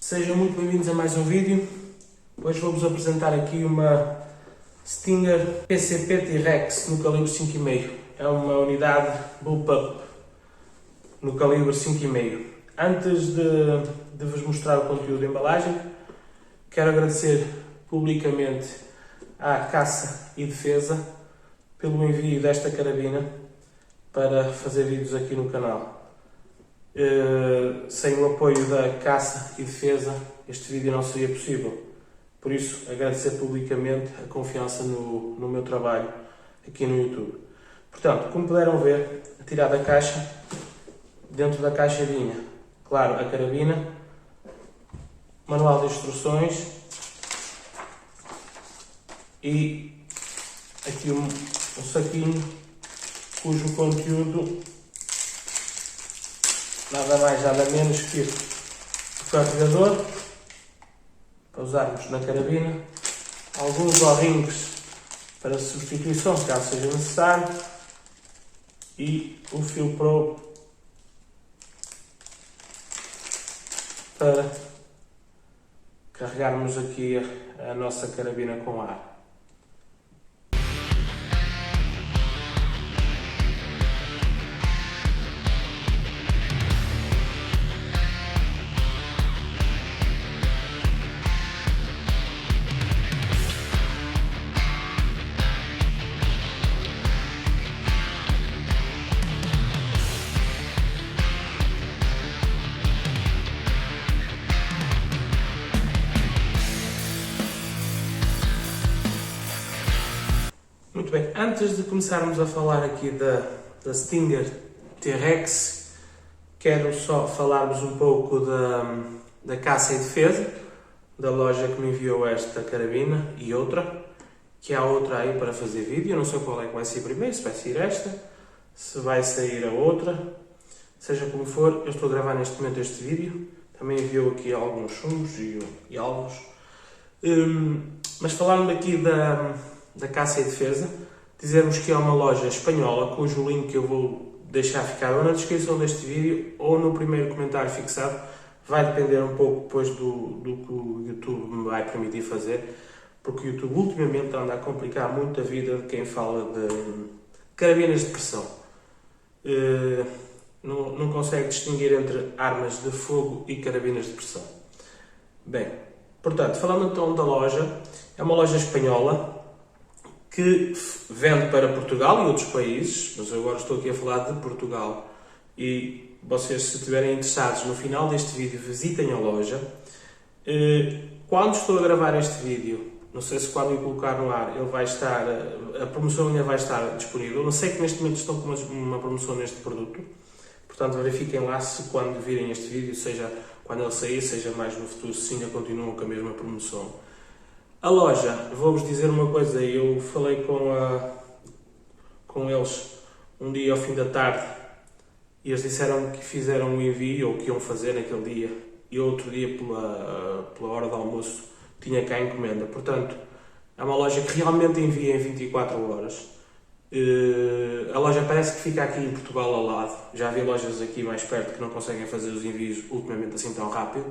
Sejam muito bem-vindos a mais um vídeo. Hoje vou-vos apresentar aqui uma Stinger PCP T-Rex no calibre 5,5. É uma unidade bullpup no calibre 5,5. Antes de vos mostrar o conteúdo da embalagem, quero agradecer publicamente à Caça e Defesa pelo envio desta carabina para fazer vídeos aqui no canal. Sem o apoio da Caça e Defesa, este vídeo não seria possível. Por isso, agradecer publicamente a confiança no meu trabalho aqui no YouTube. Portanto, como puderam ver, a tirar da caixa, dentro da caixa vinha, claro, a carabina, manual de instruções e aqui um saquinho cujo conteúdo nada mais nada menos que o carregador para usarmos na carabina, alguns O-rings para substituição caso seja necessário e o fio pro para carregarmos aqui a nossa carabina com ar. Muito bem, antes de começarmos a falar aqui da Stinger T-Rex, quero só falar-vos um pouco da Caça e Defesa, da loja que me enviou esta carabina e outra, que há outra aí para fazer vídeo. Eu não sei qual é que vai sair primeiro, se vai sair esta, se vai sair a outra, seja como for, eu estou a gravar neste momento este vídeo. Também enviou aqui alguns chumbos e alvos. Mas falando aqui da Caça e Defesa, dizermos que é uma loja espanhola, cujo link eu vou deixar ficar ou na descrição deste vídeo ou no primeiro comentário fixado. Vai depender um pouco depois do que o YouTube me vai permitir fazer, porque o YouTube ultimamente anda a complicar muito a vida de quem fala de carabinas de pressão. Não consegue distinguir entre armas de fogo e carabinas de pressão. Bem, portanto, falando então da loja, é uma loja espanhola que vende para Portugal e outros países, mas eu agora estou aqui a falar de Portugal. E vocês, se estiverem interessados, no final deste vídeo visitem a loja. Quando estou a gravar este vídeo, não sei se quando eu colocar no ar, ele vai estar, a promoção ainda vai estar disponível. Eu sei que neste momento estão com uma promoção neste produto, portanto verifiquem lá se quando virem este vídeo, seja quando ele sair, seja mais no futuro, se ainda continuam com a mesma promoção. A loja, vou-vos dizer uma coisa, eu falei com eles um dia ao fim da tarde e eles disseram que fizeram o envio, ou que iam fazer naquele dia, e outro dia pela hora do almoço tinha cá a encomenda. Portanto, é uma loja que realmente envia em 24 horas. A loja parece que fica aqui em Portugal ao lado. Já vi lojas aqui mais perto que não conseguem fazer os envios ultimamente assim tão rápido.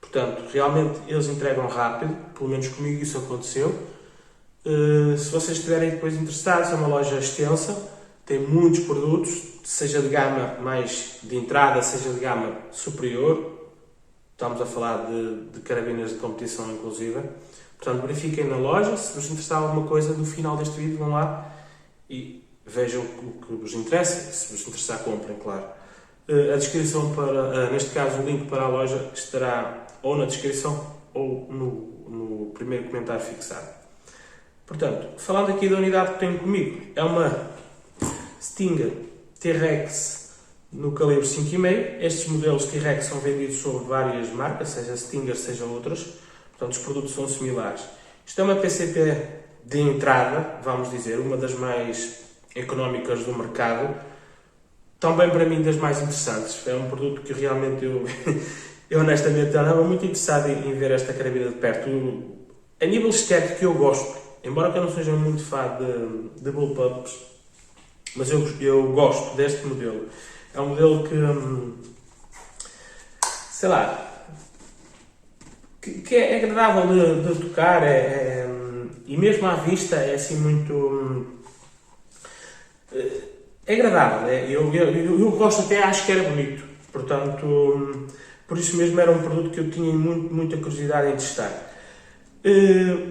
Portanto, realmente eles entregam rápido, pelo menos comigo isso aconteceu. Se vocês estiverem depois interessados, é uma loja extensa, tem muitos produtos, seja de gama mais de entrada, seja de gama superior. Estamos a falar de carabinas de competição inclusive. Portanto, verifiquem na loja, se vos interessar alguma coisa no final deste vídeo, vão lá e vejam o que vos interessa. Se vos interessar, comprem, claro. A descrição neste caso o link para a loja estará ou na descrição ou no primeiro comentário fixado. Portanto, falando aqui da unidade que tenho comigo, é uma Stinger T-Rex no calibre 5,5. Estes modelos T-Rex são vendidos sob várias marcas, seja Stinger, seja outras, portanto os produtos são similares. Isto é uma PCP de entrada, vamos dizer, uma das mais económicas do mercado, também para mim das mais interessantes. É um produto que realmente eu honestamente estava muito interessado em ver esta carabina de perto. A nível estético eu gosto, embora eu não seja muito fã de bullpups, mas eu gosto deste modelo. É um modelo que, sei lá, que é agradável de tocar e mesmo à vista é assim muito... É agradável, eu gosto até, acho que era bonito, portanto, por isso mesmo era um produto que eu tinha muita curiosidade em testar.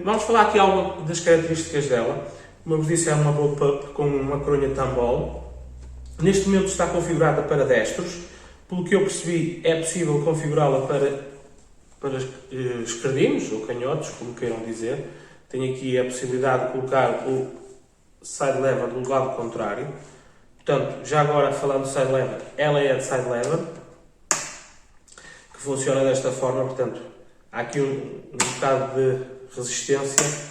Vamos falar aqui algo das características dela. Como eu vos disse, é uma bullpup com uma coronha tambol. Neste momento está configurada para destros. Pelo que eu percebi, é possível configurá-la para esquerdinos ou canhotos, como queiram dizer. Tenho aqui a possibilidade de colocar o side lever do lado contrário. Portanto, já agora falando de side lever, ela é de side lever, que funciona desta forma. Portanto, há aqui um bocado de resistência,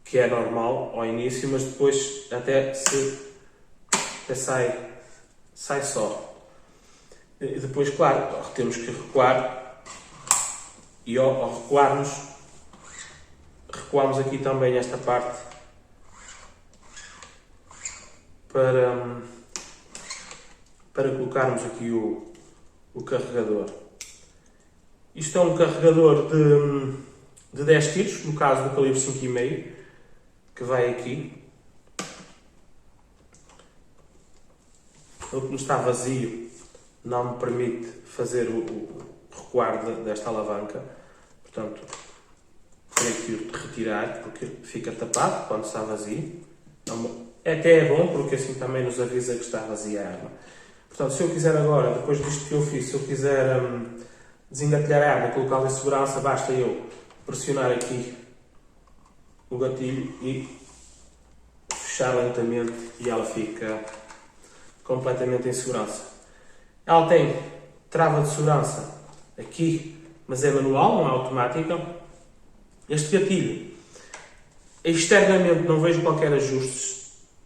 que é normal ao início, mas depois até sai só. E depois, claro, temos que recuar, e ao recuamos aqui também esta parte para colocarmos aqui o carregador. Isto é um carregador de 10 tiros, no caso do calibre 5,5, que vai aqui. Ele, como está vazio, não me permite fazer o recuar desta alavanca, portanto terei que o retirar porque fica tapado quando está vazio. Até é bom porque assim também nos avisa que está vazia a arma. Portanto, se eu quiser agora, depois disto que eu fiz, se eu quiser desengatilhar a arma e colocá-la em segurança, basta eu pressionar aqui o gatilho e fechar lentamente e ela fica completamente em segurança. Ela tem trava de segurança aqui, mas é manual, não é automática. Este gatilho, externamente não vejo qualquer ajuste,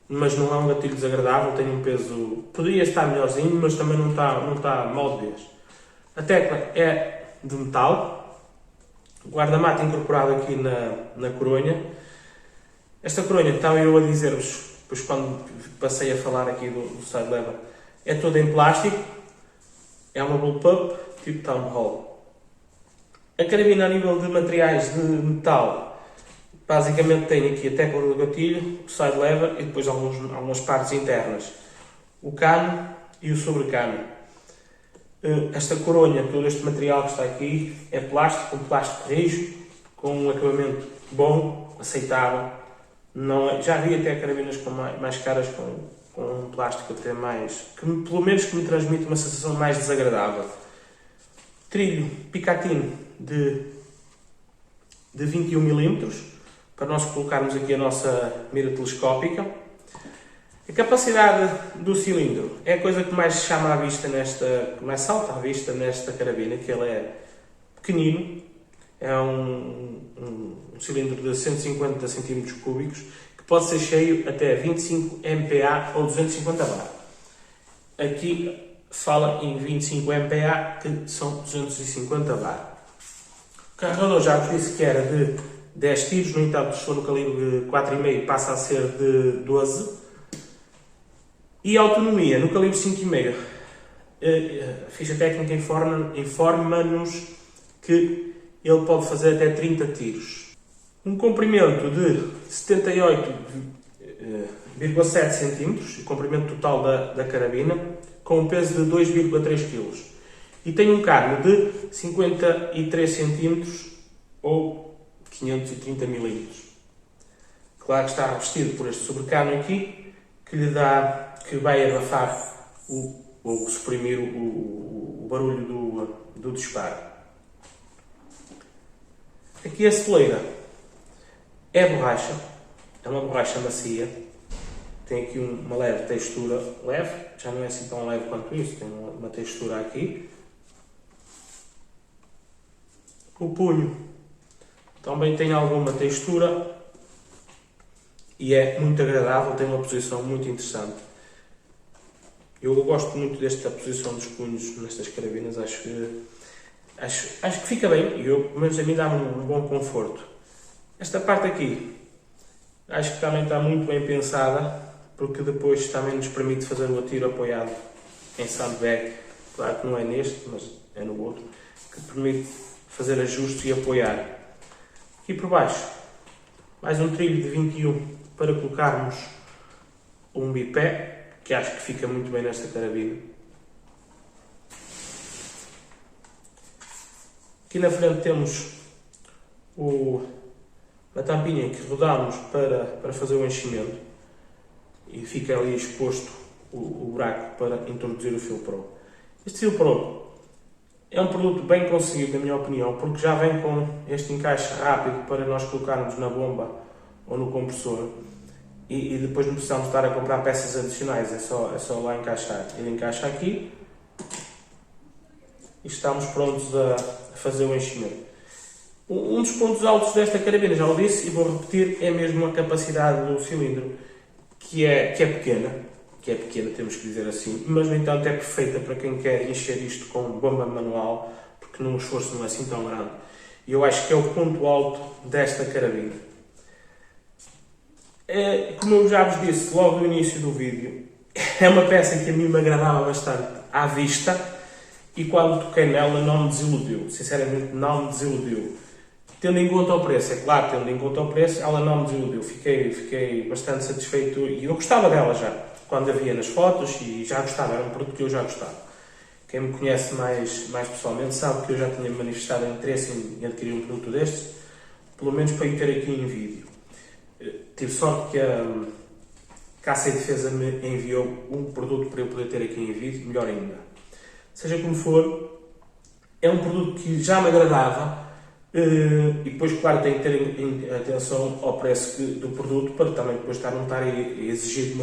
mas não é um gatilho desagradável, tem um peso, poderia estar melhorzinho, mas também não está mal de vez. A tecla é de metal, guarda-mata incorporado aqui na coronha. Esta coronha, estava eu a dizer-vos, depois quando passei a falar aqui do side lever, é toda em plástico, é uma bullpup tipo Town Hall. A carabina a nível de materiais de metal, basicamente tem aqui a tecla do gatilho, o side lever e depois algumas partes internas, o cano e o sobrecano. Esta coronha, todo este material que está aqui, é plástico, um plástico rijo, com um acabamento bom, aceitável. Não é, já vi até carabinas mais caras com um plástico até mais, pelo menos que me transmite uma sensação mais desagradável. Trilho Picatinny de 21 mm, para nós colocarmos aqui a nossa mira telescópica. A capacidade do cilindro é a coisa que mais chama à vista que mais salta à vista nesta carabina, que ele é pequenino, é um cilindro de 150 cm3, que pode ser cheio até 25 MPa ou 250 bar. Aqui fala em 25 MPa, que são 250 bar. O carregador já vos disse que era de 10 tiros, no entanto, se for no calibre 4,5 passa a ser de 12. E a autonomia no calibre 5,5, a ficha técnica informa-nos que ele pode fazer até 30 tiros. Um comprimento de 78,7 cm, o comprimento total da carabina, com um peso de 2,3 kg. E tem um cano de 53 cm ou 530 mm. Claro que está revestido por este sobrecano aqui, que vai abafar ou suprimir o barulho do disparo. Aqui a celeira é borracha, é uma borracha macia, tem aqui uma leve textura, leve, já não é assim tão leve quanto isso, tem uma textura aqui. O punho também tem alguma textura e é muito agradável, tem uma posição muito interessante. Eu gosto muito desta posição dos punhos nestas carabinas, acho que fica bem e pelo menos a mim dá-me um bom conforto. Esta parte aqui, acho que também está muito bem pensada, porque depois também nos permite fazer o atiro apoiado em sandbag, claro que não é neste, mas é no outro, que permite fazer ajustes e apoiar. Aqui por baixo, mais um trilho de 21 para colocarmos um bipé, que acho que fica muito bem nesta carabina. Aqui na frente temos a tampinha que rodamos para fazer o enchimento e fica ali exposto o buraco para introduzir o Fil Pro. Este Fil Pro é um produto bem conseguido, na minha opinião, porque já vem com este encaixe rápido para nós colocarmos na bomba ou no compressor e depois não precisamos estar a comprar peças adicionais, é só lá encaixar. Ele encaixa aqui e estamos prontos a fazer o enchimento. Um dos pontos altos desta carabina, já o disse e vou repetir, é mesmo a capacidade do cilindro, que é pequena, temos que dizer assim, mas no entanto é perfeita para quem quer encher isto com bomba manual, porque o esforço não é assim tão grande. E eu acho que é o ponto alto desta carabina. Como eu já vos disse logo no início do vídeo, é uma peça que a mim me agradava bastante à vista e quando toquei nela não me desiludiu, sinceramente não me desiludiu. Tendo em conta o preço, é claro, tendo em conta o preço, ela não me desiludiu, fiquei bastante satisfeito e eu gostava dela já, quando a via nas fotos e já gostava, era um produto que eu já gostava. Quem me conhece mais pessoalmente sabe que eu já tinha manifestado interesse em adquirir um produto destes, pelo menos para ir ter aqui em vídeo. Tive sorte que a Caça e Defesa me enviou um produto para eu poder ter aqui em vídeo, melhor ainda. Seja como for, é um produto que já me agradava e depois, claro, tenho que ter atenção ao preço do produto para também depois não estar a exigir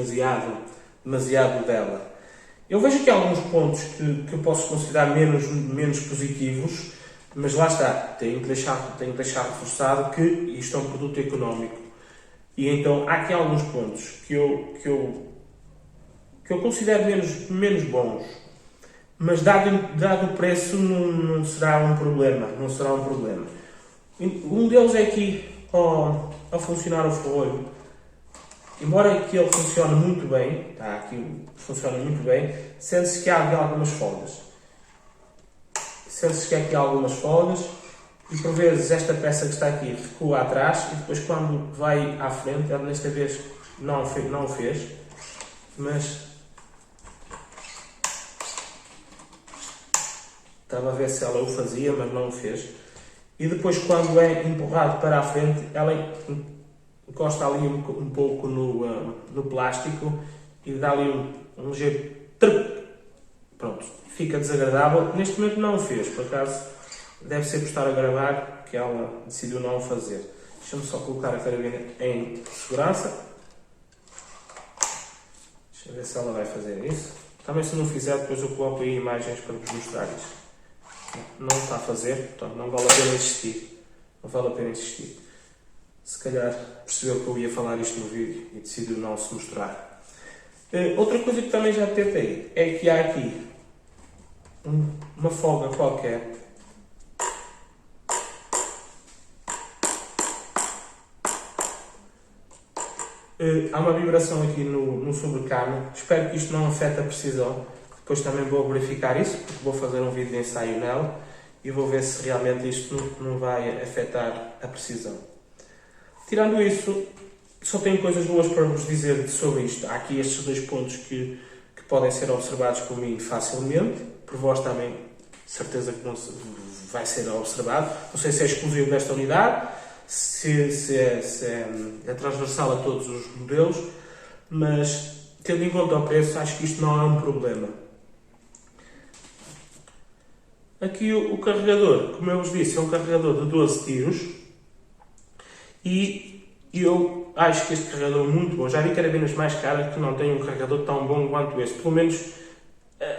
demasiado dela. Eu vejo aqui alguns pontos que eu posso considerar menos positivos, mas lá está, tenho que deixar reforçado que isto é um produto económico. E então há aqui alguns pontos que eu considero menos bons, mas dado o preço não será um problema. Um deles é aqui ao funcionar o ferrolho. Embora aqui ele funcione muito bem, sente-se que há aqui algumas folgas. E por vezes esta peça que está aqui recua atrás e depois quando vai à frente, ela desta vez não o fez, mas estava a ver se ela o fazia, mas não o fez. E depois quando é empurrado para a frente, ela encosta ali um pouco no plástico e dá ali um jeito, pronto, fica desagradável. Neste momento não o fez, por acaso. Deve ser por estar a gravar que ela decidiu não o fazer. Deixa-me só colocar a carabina em segurança. Deixa eu ver se ela vai fazer isso. Também se não fizer, depois eu coloco aí imagens para vos mostrar isso. Não está a fazer, portanto não vale a pena insistir. Se calhar percebeu que eu ia falar isto no vídeo e decidiu não se mostrar. Outra coisa que também já tentei é que há aqui uma folga qualquer. Há uma vibração aqui no sobrecano. Espero que isto não afete a precisão. Depois também vou verificar isso, porque vou fazer um vídeo de ensaio nela e vou ver se realmente isto não vai afetar a precisão. Tirando isso, só tenho coisas boas para vos dizer sobre isto. Há aqui estes dois pontos que podem ser observados por mim facilmente. Por vós também, certeza que não vai ser observado. Não sei se é exclusivo desta unidade, se é transversal a todos os modelos, mas tendo em conta o preço, acho que isto não é um problema. Aqui o carregador, como eu vos disse, é um carregador de 12 tiros e eu acho que este carregador é muito bom. Já vi carabinas mais caras que não têm um carregador tão bom quanto este, pelo menos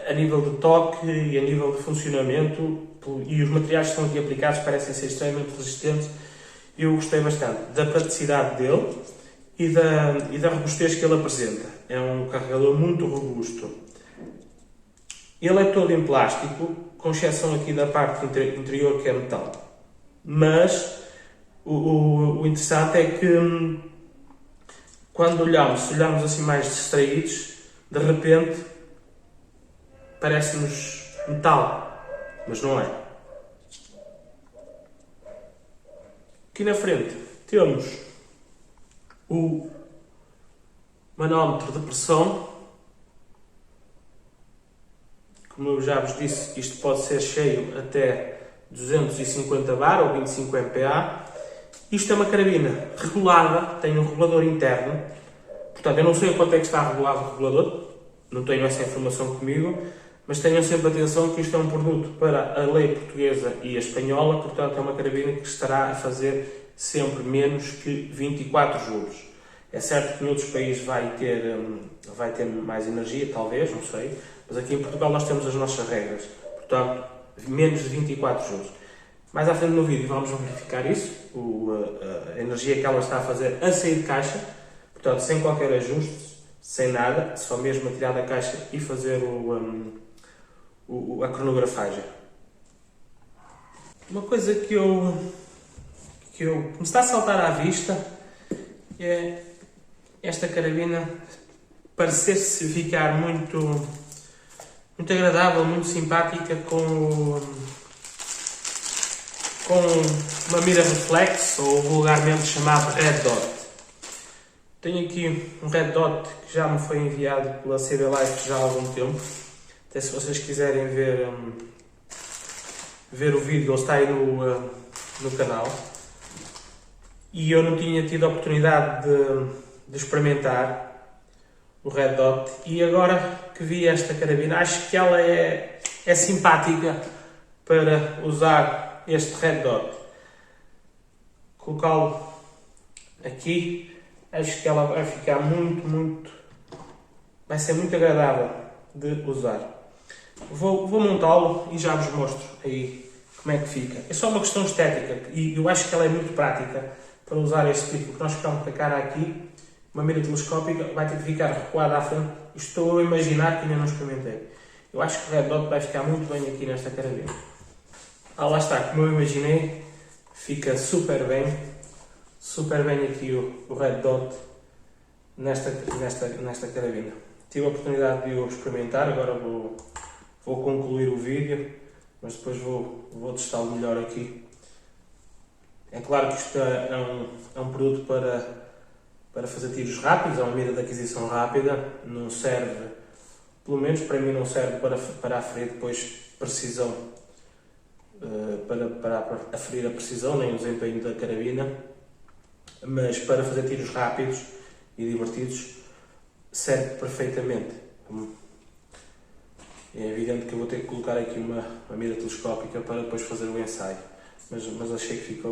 a nível de toque e a nível de funcionamento, e os materiais que estão aqui aplicados parecem ser extremamente resistentes. Eu gostei bastante da praticidade dele e da robustez que ele apresenta. É um carregador muito robusto. Ele é todo em plástico, com exceção aqui da parte interior que é metal. Mas o interessante é que quando se olharmos assim mais distraídos, de repente parece-nos metal, mas não é. Aqui na frente temos o manómetro de pressão. Como eu já vos disse, isto pode ser cheio até 250 bar ou 25 MPa. Isto é uma carabina regulada, tem um regulador interno. Portanto, eu não sei a quanto é que está regulado o regulador, não tenho essa informação comigo, mas tenham sempre atenção que isto é um produto para a lei portuguesa e a espanhola, portanto é uma carabina que estará a fazer sempre menos que 24 joules. É certo que em outros países vai ter mais energia, talvez, não sei, mas aqui em Portugal nós temos as nossas regras, portanto, menos de 24 joules. Mais à frente no vídeo vamos verificar isso, a energia que ela está a fazer a sair de caixa, portanto, sem qualquer ajuste, sem nada, só mesmo a tirar da caixa e fazer a cronografagem. Uma coisa que me está a saltar à vista é esta carabina parecer-se ficar muito agradável, muito simpática com uma mira reflex, ou vulgarmente chamado Red Dot. Tenho aqui um Red Dot que já me foi enviado pela CB Life já há algum tempo. Até se vocês quiserem ver o vídeo, ele está aí no canal. E eu não tinha tido a oportunidade de experimentar o Red Dot. E agora que vi esta carabina, acho que ela é simpática para usar este Red Dot. Colocá-lo aqui, acho que ela vai ficar vai ser muito agradável de usar. Vou montá-lo e já vos mostro aí como é que fica. É só uma questão estética e eu acho que ela é muito prática para usar este tipo, porque nós ficamos com a cara aqui, uma mira telescópica vai ter que ficar recuada à frente. Estou a imaginar que ainda não experimentei. Eu acho que o Red Dot vai ficar muito bem aqui nesta carabina. Lá está, como eu imaginei, fica super bem aqui o Red Dot nesta carabina. Tive a oportunidade de o experimentar, agora vou concluir o vídeo, mas depois vou testá-lo melhor aqui. É claro que isto é um produto para fazer tiros rápidos, é uma mira de aquisição rápida, não serve, pelo menos para mim não serve para aferir depois precisão, para aferir a precisão nem o desempenho da carabina, mas para fazer tiros rápidos e divertidos serve perfeitamente. É evidente que eu vou ter que colocar aqui uma mira telescópica para depois fazer o ensaio, mas achei que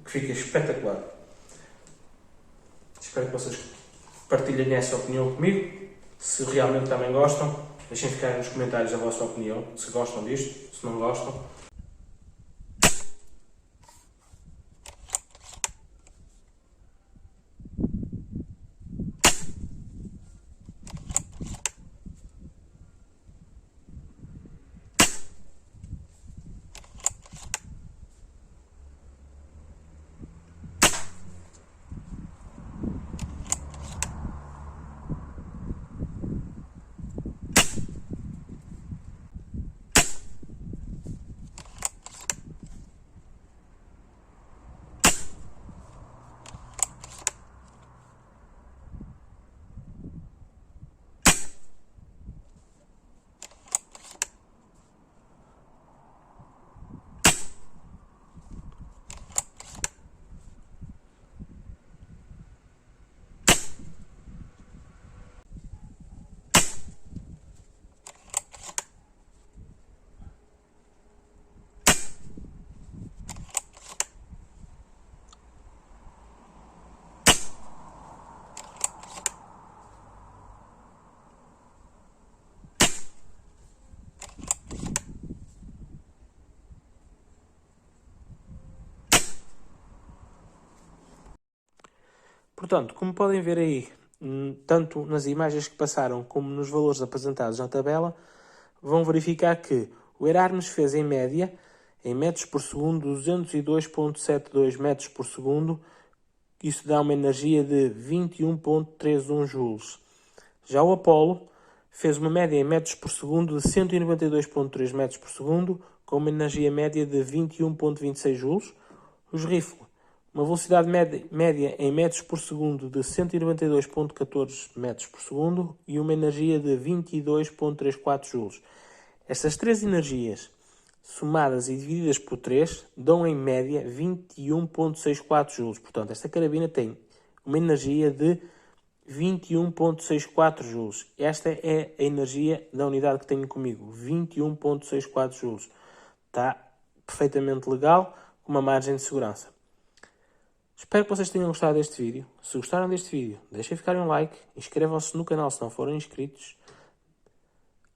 fica espetacular. Espero que vocês partilhem essa opinião comigo. Se realmente também gostam, deixem ficar nos comentários a vossa opinião, se gostam disto, se não gostam. Portanto, como podem ver aí, tanto nas imagens que passaram como nos valores apresentados na tabela, vão verificar que o Erasmus fez em média, em metros por segundo, 202,72 metros por segundo. Isso dá uma energia de 21,31 joules. Já o Apollo fez uma média em metros por segundo de 192,3 metros por segundo, com uma energia média de 21,26 joules. Os Rifle, uma velocidade média em metros por segundo de 192.14 metros por segundo e uma energia de 22.34 joules. Estas três energias, somadas e divididas por 3, dão em média 21.64 joules. Portanto, esta carabina tem uma energia de 21.64 joules. Esta é a energia da unidade que tenho comigo, 21.64 joules. Está perfeitamente legal, com uma margem de segurança. Espero que vocês tenham gostado deste vídeo. Se gostaram deste vídeo, deixem ficar um like, inscrevam-se no canal se não forem inscritos,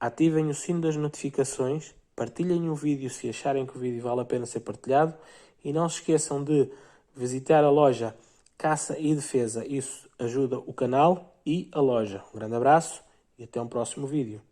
ativem o sino das notificações, partilhem o vídeo se acharem que o vídeo vale a pena ser partilhado e não se esqueçam de visitar a loja Caça e Defesa. Isso ajuda o canal e a loja. Um grande abraço e até um próximo vídeo.